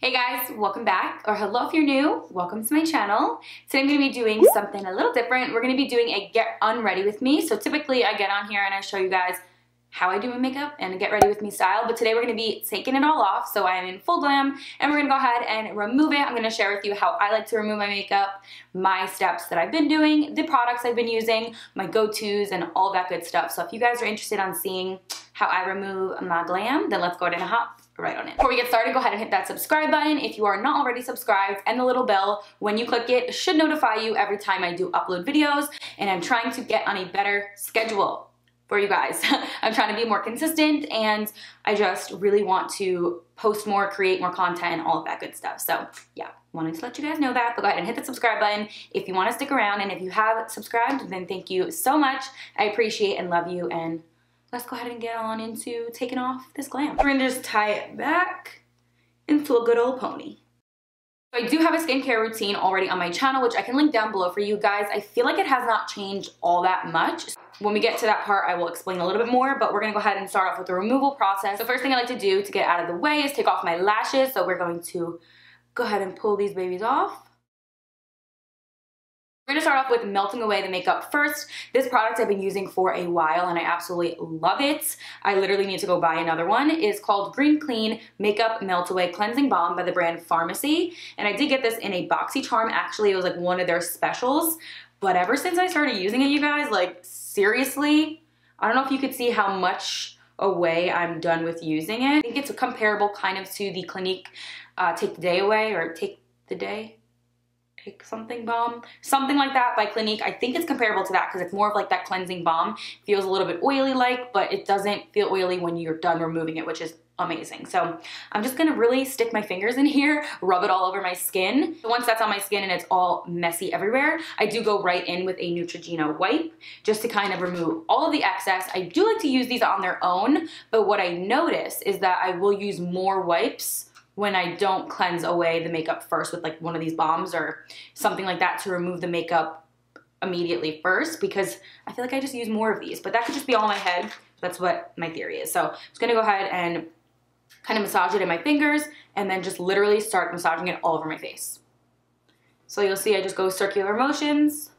Hey guys, welcome back, or hello if you're new, welcome to my channel. Today I'm going to be doing something a little different. We're going to be doing a get unready with me. So typically I get on here and I show you guys how I do my makeup and a get ready with me style, but today we're going to be taking it all off. So I am in full glam and we're going to go ahead and remove it. I'm going to share with you how I like to remove my makeup, my steps that I've been doing, the products I've been using, my go-tos, and all that good stuff. So if you guys are interested on seeing how I remove my glam, then let's go ahead and hop right on it. Before we get started, go ahead and hit that subscribe button if you are not already subscribed, and the little bell when you click it should notify you every time I do upload videos. And I'm trying to get on a better schedule for you guys. I'm trying to be more consistent and I just really want to post more, create more content, and all of that good stuff. So yeah, wanted to let you guys know that. But go ahead and hit the subscribe button if you want to stick around, and if you have subscribed, then thank you so much. I appreciate and love you, and let's go ahead and get on into taking off this glam. We're gonna just tie it back into a good old pony. So I do have a skincare routine already on my channel, which I can link down below for you guys. I feel like it has not changed all that much. When we get to that part, I will explain a little bit more, but we're gonna go ahead and start off with the removal process. The first thing I like to do to get out of the way is take off my lashes. So we're going to go ahead and pull these babies off. We're gonna start off with melting away the makeup first. This product I've been using for a while and I absolutely love it. I literally need to go buy another one. It's called Green Clean Makeup Melt Away Cleansing Balm by the brand Faramcy. And I did get this in a BoxyCharm. Actually, it was like one of their specials. But ever since I started using it, you guys, like seriously, I don't know if you could see how much away I'm done with using it. I think it's comparable kind of to the Clinique Take the Day Away, or Take the Day. Take something balm, something like that by Clinique. I think it's comparable to that because it's more of like that cleansing balm. Feels a little bit oily like, but it doesn't feel oily when you're done removing it, which is amazing. So I'm just gonna really stick my fingers in here, rub it all over my skin. So once that's on my skin and it's all messy everywhere, I do go right in with a Nutrogenea wipe just to kind of remove all of the excess. I do like to use these on their own, but what I notice is that I will use more wipes when I don't cleanse away the makeup first with like one of these balms or something like that to remove the makeup immediately first, because I feel like I just use more of these, but that could just be all in my head. That's what my theory is. So I'm just gonna go ahead and kind of massage it in my fingers and then just literally start massaging it all over my face. So you'll see I just go circular motions.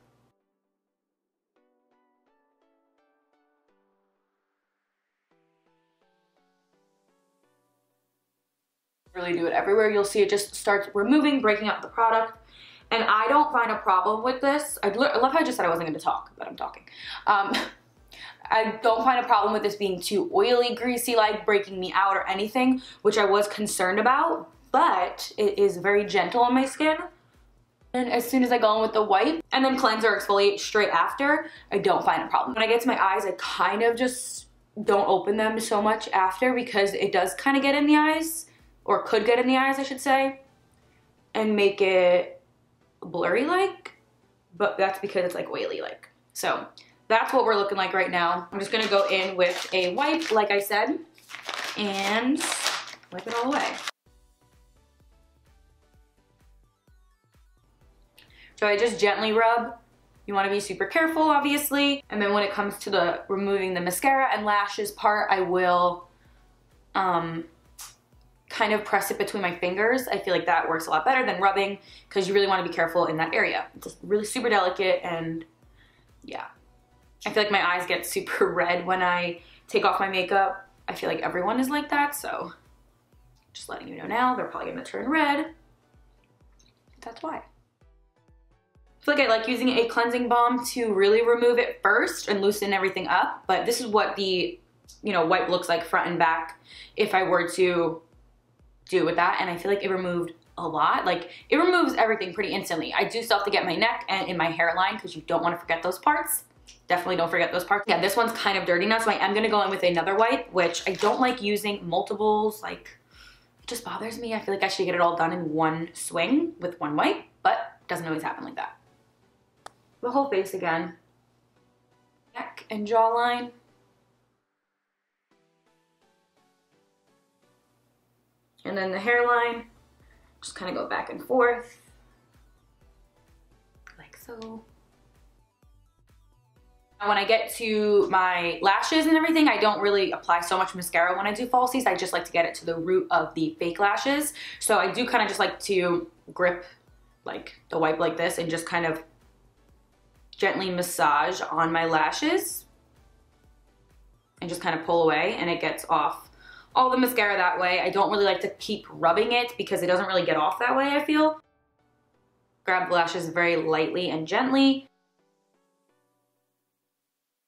Really do it everywhere. You'll see it just starts removing, breaking up the product. And I don't find a problem with this. I love how I just said I wasn't going to talk, but I'm talking. I don't find a problem with this being too oily, greasy, like breaking me out or anything, which I was concerned about, but it is very gentle on my skin. And as soon as I go in with the wipe and then cleanse or exfoliate straight after, I don't find a problem. When I get to my eyes, I kind of just don't open them so much after because it does kind of get in the eyes, or could get in the eyes, I should say, and make it blurry-like, but that's because it's like oily-like. So that's what we're looking like right now. I'm just gonna go in with a wipe, like I said, and wipe it all away. So I just gently rub. You wanna be super careful, obviously. And then when it comes to the removing the mascara and lashes part, I will, kind of press it between my fingers. I feel like that works a lot better than rubbing because you really want to be careful in that area. It's just really super delicate, and yeah. I feel like my eyes get super red when I take off my makeup. I feel like everyone is like that, so just letting you know now, they're probably gonna turn red. That's why. I feel like I like using a cleansing balm to really remove it first and loosen everything up, but this is what the, you know, wipe looks like front and back if I were to do with that, and I feel like it removed a lot. Like, it removes everything pretty instantly. I do still have to get my neck and in my hairline because you don't want to forget those parts. Definitely don't forget those parts. Yeah, this one's kind of dirty now, so I am gonna go in with another wipe, which I don't like using multiples. Like, it just bothers me. I feel like I should get it all done in one swing with one wipe, but it doesn't always happen like that. The whole face again. Neck and jawline. And then the hairline, just kind of go back and forth, like so. When I get to my lashes and everything, I don't really apply so much mascara when I do falsies. I just like to get it to the root of the fake lashes. So I do kind of just like to grip like the wipe like this and just kind of gently massage on my lashes and just kind of pull away, and it gets off all the mascara that way. I don't really like to keep rubbing it because it doesn't really get off that way, I feel. Grab the lashes very lightly and gently.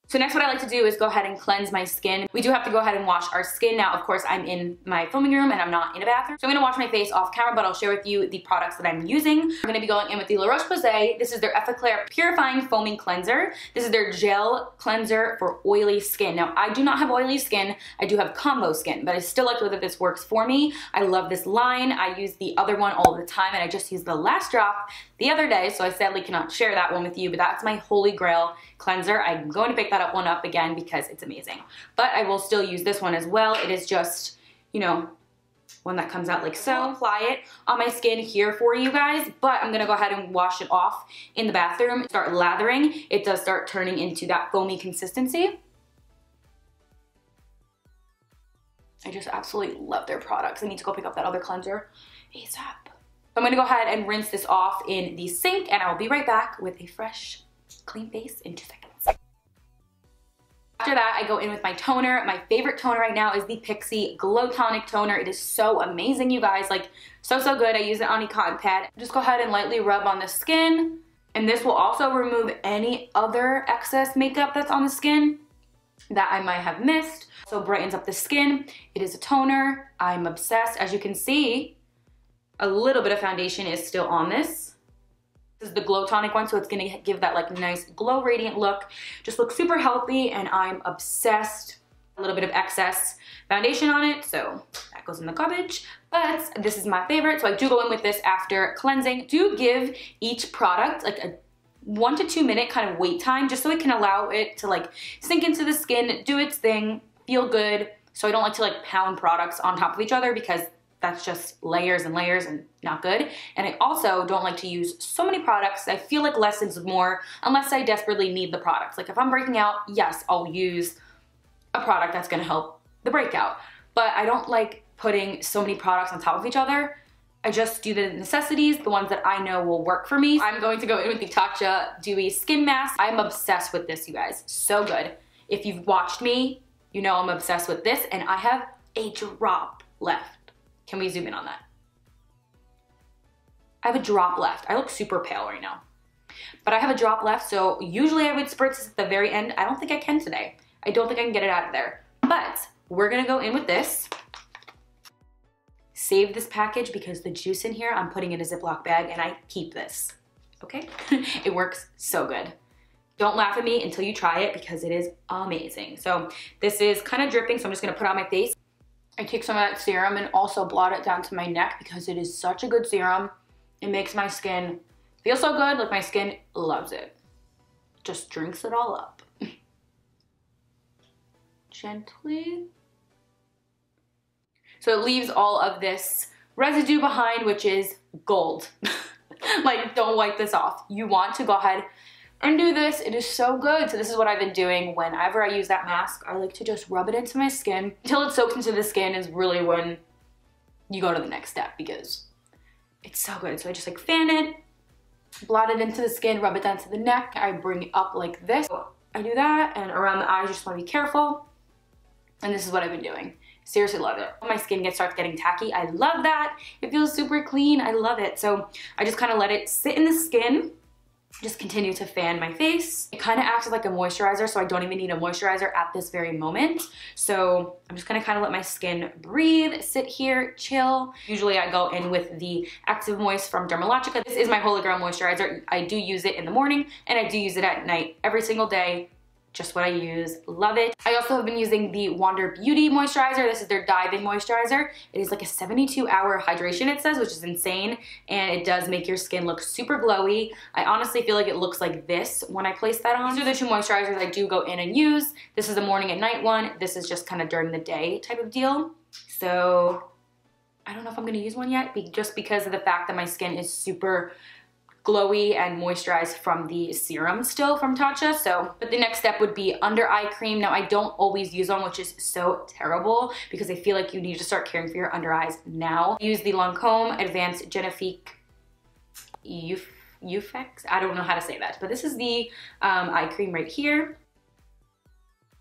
So next what I like to do is go ahead and cleanse my skin. We do have to go ahead and wash our skin. Now, of course, I'm in my filming room and I'm not in a bathroom. So I'm gonna wash my face off camera, but I'll share with you the products that I'm using. I'm gonna be going in with the La Roche-Posay. This is their Effaclar Purifying Foaming Cleanser. This is their gel cleanser for oily skin. Now, I do not have oily skin. I do have combo skin, but I still like the way that this works for me. I love this line. I use the other one all the time, and I just used the last drop the other day, so I sadly cannot share that one with you, but that's my holy grail cleanser. I'm going to pick that one up again because it's amazing. But I will still use this one as well. It is just, you know, one that comes out like so. I'll apply it on my skin here for you guys, but I'm gonna go ahead and wash it off in the bathroom. Start lathering. It does start turning into that foamy consistency. I just absolutely love their products. I need to go pick up that other cleanser ASAP. I'm gonna go ahead and rinse this off in the sink, and I will be right back with a fresh, clean face in 2 seconds. After that, I go in with my toner. My favorite toner right now is the Pixi Glow Tonic Toner. It is so amazing, you guys. Like, so good. I use it on a cotton pad. Just go ahead and lightly rub on the skin, and this will also remove any other excess makeup that's on the skin that I might have missed. So brightens up the skin. It is a toner. I'm obsessed. As you can see, a little bit of foundation is still on this. This is the Glow Tonic one, so it's gonna give that like nice glow radiant look. Just looks super healthy, and I'm obsessed. A little bit of excess foundation on it, so that goes in the garbage. But this is my favorite, so I do go in with this after cleansing. Do give each product like a 1 to 2 minute kind of wait time, just so it can allow it to like sink into the skin, do its thing, feel good. So I don't like to like pound products on top of each other because that's just layers and layers and not good. And I also don't like to use so many products. I feel like less is more unless I desperately need the products. Like if I'm breaking out, yes, I'll use a product that's gonna help the breakout. But I don't like putting so many products on top of each other. I just do the necessities, the ones that I know will work for me. I'm going to go in with the Tatcha Dewy Skin Mask. I'm obsessed with this, you guys. So good. If you've watched me, you know I'm obsessed with this, and I have a drop left. Can we zoom in on that? I have a drop left. I look super pale right now. But I have a drop left, so usually I would spritz this at the very end. I don't think I can today. I don't think I can get it out of there. But we're gonna go in with this. Save this package because the juice in here, I'm putting in a Ziploc bag and I keep this, okay? It works so good. Don't laugh at me until you try it because it is amazing. So this is kind of dripping, so I'm just gonna put it on my face. I take some of that serum and also blot it down to my neck because it is such a good serum. It makes my skin feel so good, like my skin loves it. Just drinks it all up. Gently. So it leaves all of this residue behind, which is gold. Like, don't wipe this off. You want to go ahead and do this. It is so good. So this is what I've been doing whenever I use that mask. I like to just rub it into my skin until it soaks into the skin is really when you go to the next step because it's so good. So I just like fan it, blot it into the skin, rub it down to the neck. I bring it up like this. So I do that, and around the eyes, you just want to be careful. And this is what I've been doing. Seriously love it. When my skin starts getting tacky, I love that. It feels super clean. I love it. So I just kind of let it sit in the skin. Just continue to fan my face. It kind of acts like a moisturizer, so I don't even need a moisturizer at this very moment. So I'm just gonna kind of let my skin breathe, sit here, chill. Usually I go in with the Active Moist from Dermalogica. This is my Holy Grail moisturizer. I do use it in the morning and I do use it at night every single day. Just what I use, love it. I also have been using the Wander Beauty moisturizer. This is their Diving Moisturizer. It is like a 72-hour hydration, it says, which is insane, and it does make your skin look super glowy. I honestly feel like it looks like this when I place that on. These are the 2 moisturizers I do go in and use. This is the morning and night one. This is just kind of during the day type of deal. So I don't know if I'm gonna use one yet, just because of the fact that my skin is super glowy and moisturized from the serum still from Tatcha. So, but the next step would be under eye cream. Now I don't always use one, which is so terrible because I feel like you need to start caring for your under eyes now. I use the Làncome Génifique Yeux. I don't know how to say that, but this is the eye cream right here.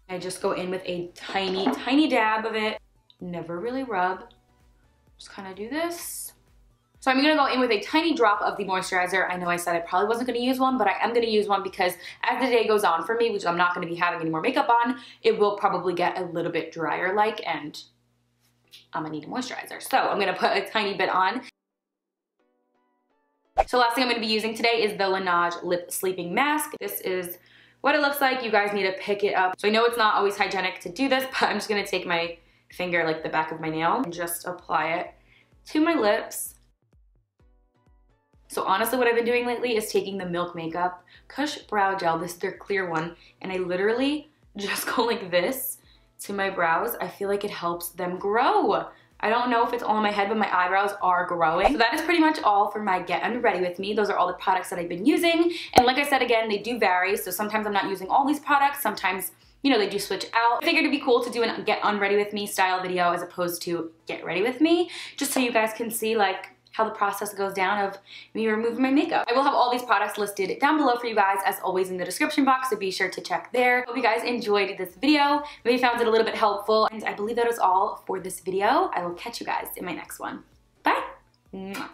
I just go in with a tiny dab of it. Never really rub. Just kind of do this. So I'm gonna go in with a tiny drop of the moisturizer. I know I said I probably wasn't gonna use one, but I am gonna use one because as the day goes on for me, which I'm not gonna be having any more makeup on, it will probably get a little bit drier like, and I'm gonna need a moisturizer. So I'm gonna put a tiny bit on. So last thing I'm going to be using today is the Laneige Lip Sleeping Mask. This is what it looks like. You guys need to pick it up. So I know it's not always hygienic to do this, but I'm just going to take my finger, like the back of my nail, and just apply it to my lips. So honestly, what I've been doing lately is taking the Milk Makeup Kush Brow Gel, this is their clear one, and I literally just go like this to my brows. I feel like it helps them grow. I don't know if it's all in my head, but my eyebrows are growing. So that is pretty much all for my Get Unready With Me. Those are all the products that I've been using. And like I said, again, they do vary. So sometimes I'm not using all these products. Sometimes, you know, they do switch out. I figured it'd be cool to do a Get Unready With Me style video as opposed to Get Ready With Me, just so you guys can see like how the process goes down of me removing my makeup. I will have all these products listed down below for you guys, as always, in the description box, so be sure to check there. Hope you guys enjoyed this video, maybe found it a little bit helpful, and I believe that is all for this video. I will catch you guys in my next one. Bye! Mwah.